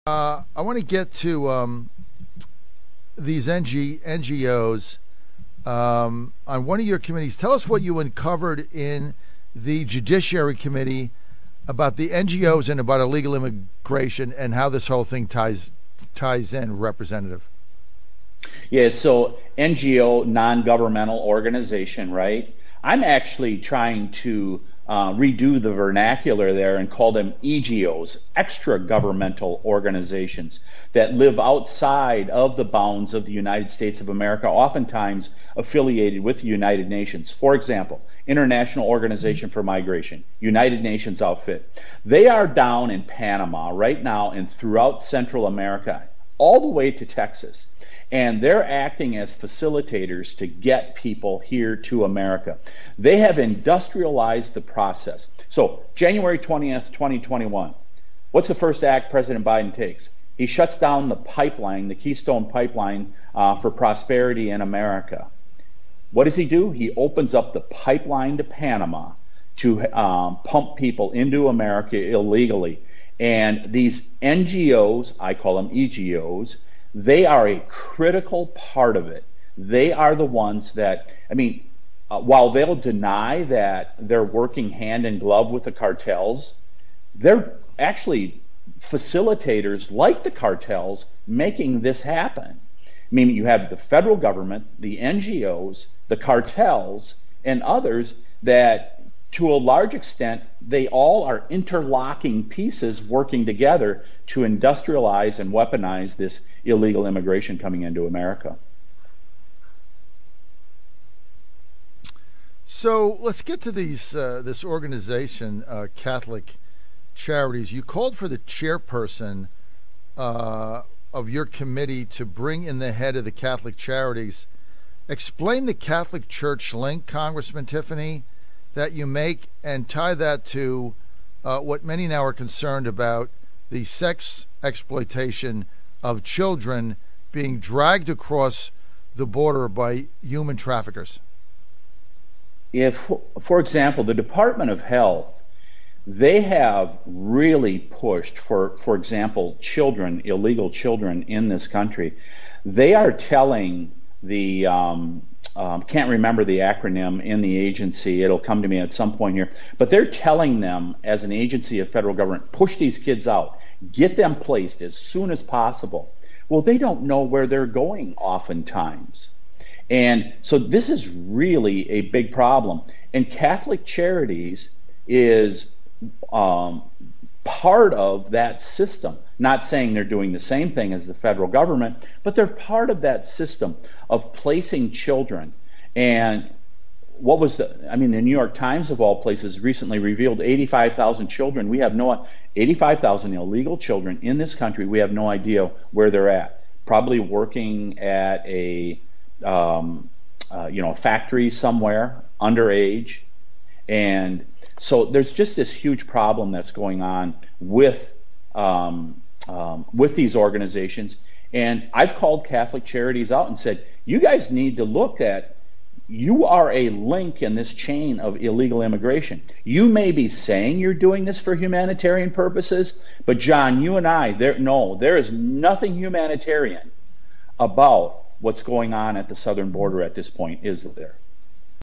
I want to get to these NGOs on one of your committees. Tell us what you uncovered in the Judiciary Committee about the NGOs and about illegal immigration and how this whole thing ties in, Representative. Yeah, so NGO, non-governmental organization, right? I'm actually trying to redo the vernacular there and call them EGOs, extra-governmental organizations that live outside of the bounds of the United States of America, oftentimes affiliated with the United Nations. For example, International Organization for Migration, United Nations outfit. They are down in Panama right now and throughout Central America, all the way to Texas. And they're acting as facilitators to get people here to America. They have industrialized the process. So, January 20th, 2021, what's the first act President Biden takes? He shuts down the pipeline, the Keystone Pipeline for prosperity in America. What does he do? He opens up the pipeline to Panama to pump people into America illegally. And these NGOs, I call them EGOs, they are a critical part of it. They are the ones that, while they'll deny that they're working hand in glove with the cartels, they're actually facilitators like the cartels making this happen. You have the federal government, the NGOs, the cartels, and others that, to a large extent, they all are interlocking pieces working together to industrialize and weaponize this illegal immigration coming into America. So let's get to this organization, Catholic Charities. You called for the chairperson of your committee to bring in the head of the Catholic Charities. Explain the Catholic Church link, Congressman Tiffany, that you make, and tie that to what many now are concerned about, the sex exploitation of children being dragged across the border by human traffickers. If, for example, the Department of Health, they have really pushed for example, children, illegal children in this country. They are telling the can't remember the acronym in the agency. It'll come to me at some point here. But they're telling them, as an agency of federal government, push these kids out. Get them placed as soon as possible. Well, they don't know where they're going oftentimes. And so this is really a big problem. And Catholic Charities is part of that system. Not saying they're doing the same thing as the federal government, but they're part of that system of placing children. And what was the New York Times, of all places, recently revealed 85,000 children. We have 85,000 illegal children in this country. We have no idea where they're at. Probably working at a factory somewhere, underage. And so there's just this huge problem that's going on with these organizations. And I've called Catholic Charities out and said, you guys need to look at, you are a link in this chain of illegal immigration. You may be saying you're doing this for humanitarian purposes, but John, you and I, there is nothing humanitarian about what's going on at the southern border at this point, is there?